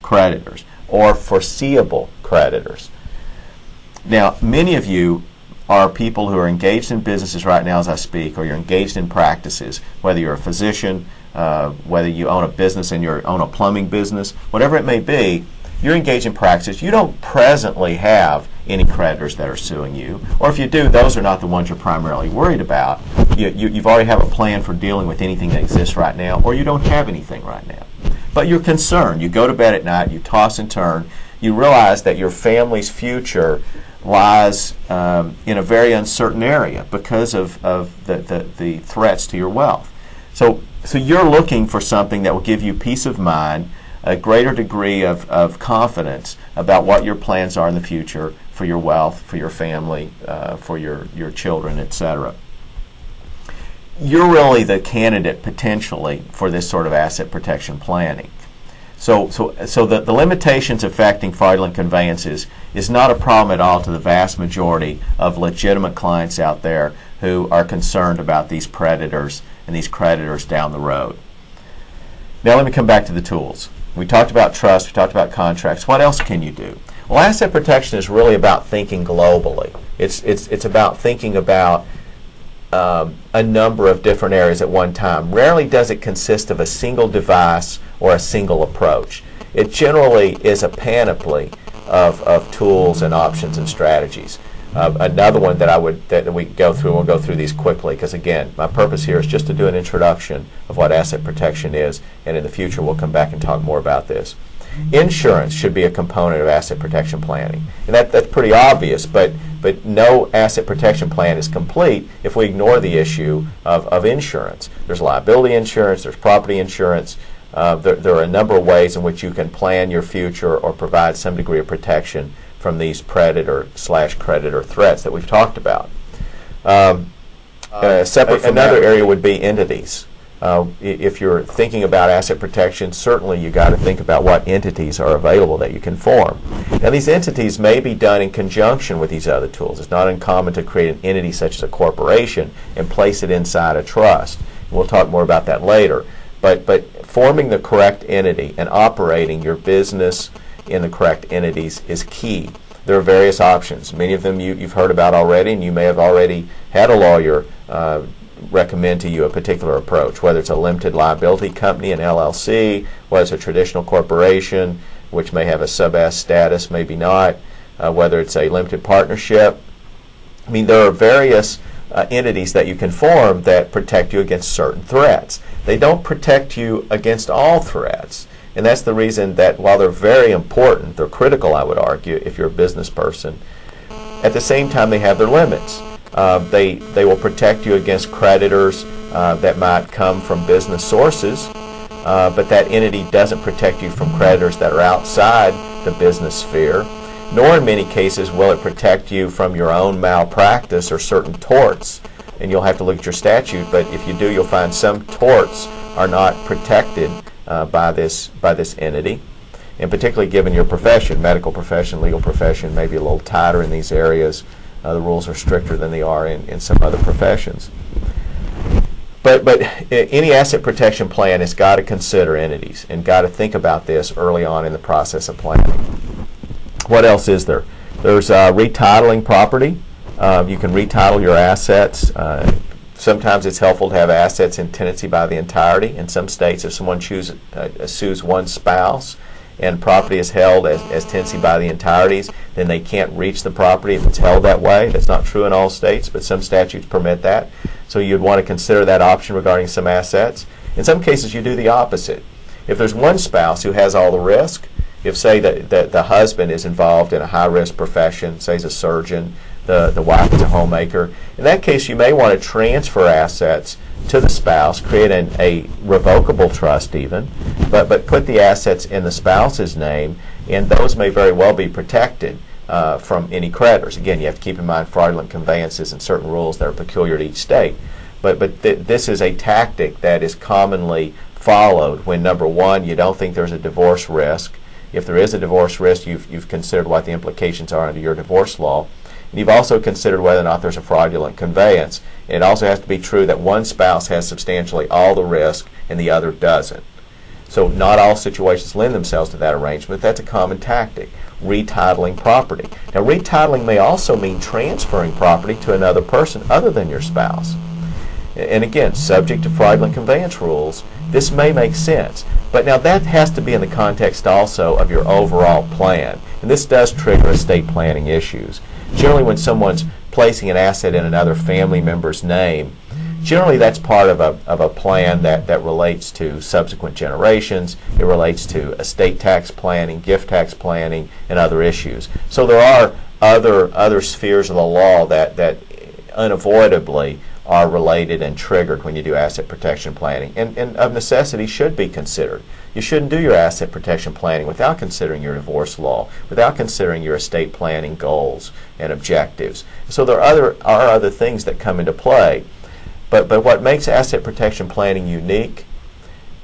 creditors or foreseeable creditors. Now, many of you are people who are engaged in businesses right now as I speak, or you're engaged in practices, whether you're a physician, whether you own a business and you own a plumbing business, whatever it may be, you're engaged in practices. You don't presently have any creditors that are suing you, or if you do, those are not the ones you're primarily worried about. You've already have a plan for dealing with anything that exists right now, or you don't have anything right now. But you're concerned. You go to bed at night, you toss and turn, you realize that your family's future lies in a very uncertain area because of the threats to your wealth. So you're looking for something that will give you peace of mind, a greater degree of confidence about what your plans are in the future for your wealth, for your family, for your children, etc. You're really the candidate potentially for this sort of asset protection planning. So the limitations affecting fraudulent conveyances is not a problem at all to the vast majority of legitimate clients out there who are concerned about these predators and these creditors down the road. Now let me come back to the tools. We talked about trust, we talked about contracts. What else can you do? Well, asset protection is really about thinking globally. It's about thinking about a number of different areas at one time. Rarely does it consist of a single device or a single approach. It generally is a panoply of tools and options and strategies. Another one that we go through, and we'll go through these quickly because again, my purpose here is just to do an introduction of what asset protection is, and in the future we'll come back and talk more about this. Insurance should be a component of asset protection planning, and that's pretty obvious, but no asset protection plan is complete if we ignore the issue of insurance. There's liability insurance, there's property insurance. There are a number of ways in which you can plan your future or provide some degree of protection from these predator/creditor threats that we've talked about. Another area would be entities. If you're thinking about asset protection, certainly you got to think about what entities are available that you can form. Now these entities may be done in conjunction with these other tools. It's not uncommon to create an entity such as a corporation and place it inside a trust. We'll talk more about that later. But forming the correct entity and operating your business in the correct entities is key. There are various options. Many of them you've heard about already, and you may have already had a lawyer recommend to you a particular approach, whether it's a limited liability company, an LLC, whether it's a traditional corporation, which may have a sub-S status, maybe not, whether it's a limited partnership. I mean, there are various entities that you can form that protect you against certain threats. They don't protect you against all threats. And that's the reason that while they're very important, they're critical, I would argue, if you're a business person, at the same time they have their limits. They will protect you against creditors that might come from business sources, but that entity doesn't protect you from creditors that are outside the business sphere, nor in many cases will it protect you from your own malpractice or certain torts. And you'll have to look at your statute, but if you do, you'll find some torts are not protected by this entity, and particularly given your profession, medical profession, legal profession, maybe a little tighter in these areas. The rules are stricter than they are in some other professions. But any asset protection plan has got to consider entities and got to think about this early on in the process of planning. What else is there? There's retitling property. You can retitle your assets. Sometimes it's helpful to have assets in tenancy by the entirety. In some states, if someone sues one spouse and property is held as tenancy by the entireties, then they can't reach the property if it's held that way. That's not true in all states, but some statutes permit that. So you'd want to consider that option regarding some assets. In some cases, you do the opposite. If there's one spouse who has all the risk, if say that the husband is involved in a high-risk profession, say he's a surgeon, the wife is a homemaker, in that case you may want to transfer assets to the spouse, create a revocable trust even, but put the assets in the spouse's name, and those may very well be protected from any creditors. Again, you have to keep in mind fraudulent conveyances and certain rules that are peculiar to each state. But this is a tactic that is commonly followed when, number one, you don't think there's a divorce risk. If there is a divorce risk, you've considered what the implications are under your divorce law. And you've also considered whether or not there's a fraudulent conveyance. And it also has to be true that one spouse has substantially all the risk and the other doesn't. So not all situations lend themselves to that arrangement. That's a common tactic, retitling property. Now, retitling may also mean transferring property to another person other than your spouse. And again, subject to fraudulent conveyance rules, this may make sense. But now that has to be in the context also of your overall plan. And this does trigger estate planning issues. Generally, when someone's placing an asset in another family member's name, generally that's part of a plan that relates to subsequent generations. It relates to estate tax planning, gift tax planning, and other issues. So there are other spheres of the law that unavoidably are related and triggered when you do asset protection planning, and of necessity should be considered. You shouldn't do your asset protection planning without considering your divorce law, without considering your estate planning goals and objectives. So there are other things that come into play, but what makes asset protection planning unique,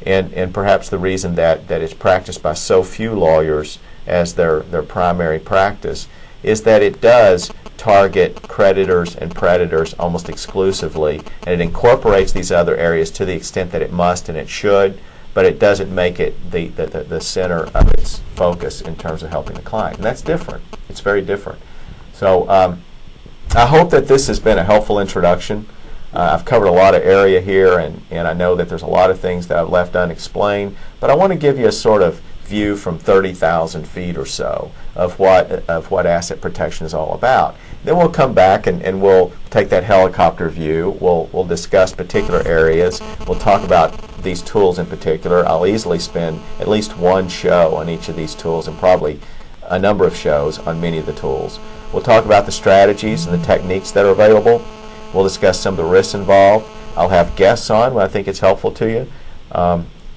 and perhaps the reason that it's practiced by so few lawyers as their primary practice, is that it does target creditors and predators almost exclusively, and it incorporates these other areas to the extent that it must and it should, but it doesn't make it the center of its focus in terms of helping the client. And that's different. It's very different. So I hope that this has been a helpful introduction. I've covered a lot of area here, and I know that there's a lot of things that I've left unexplained, but I want to give you a sort of view from 30,000 feet or so of what asset protection is all about. Then we'll come back and we'll take that helicopter view. We'll discuss particular areas. We'll talk about these tools in particular. I'll easily spend at least one show on each of these tools, and probably a number of shows on many of the tools. We'll talk about the strategies and the techniques that are available. We'll discuss some of the risks involved. I'll have guests on when I think it's helpful to you.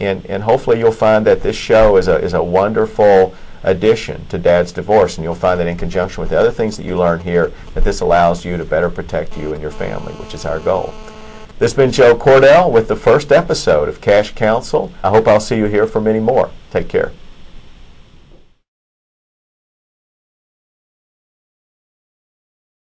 And hopefully you'll find that this show is a wonderful addition to Dad's Divorce, and you'll find that in conjunction with the other things that you learn here, that this allows you to better protect you and your family, which is our goal. This has been Joe Cordell with the first episode of Cash Counsel. I hope I'll see you here for many more. Take care.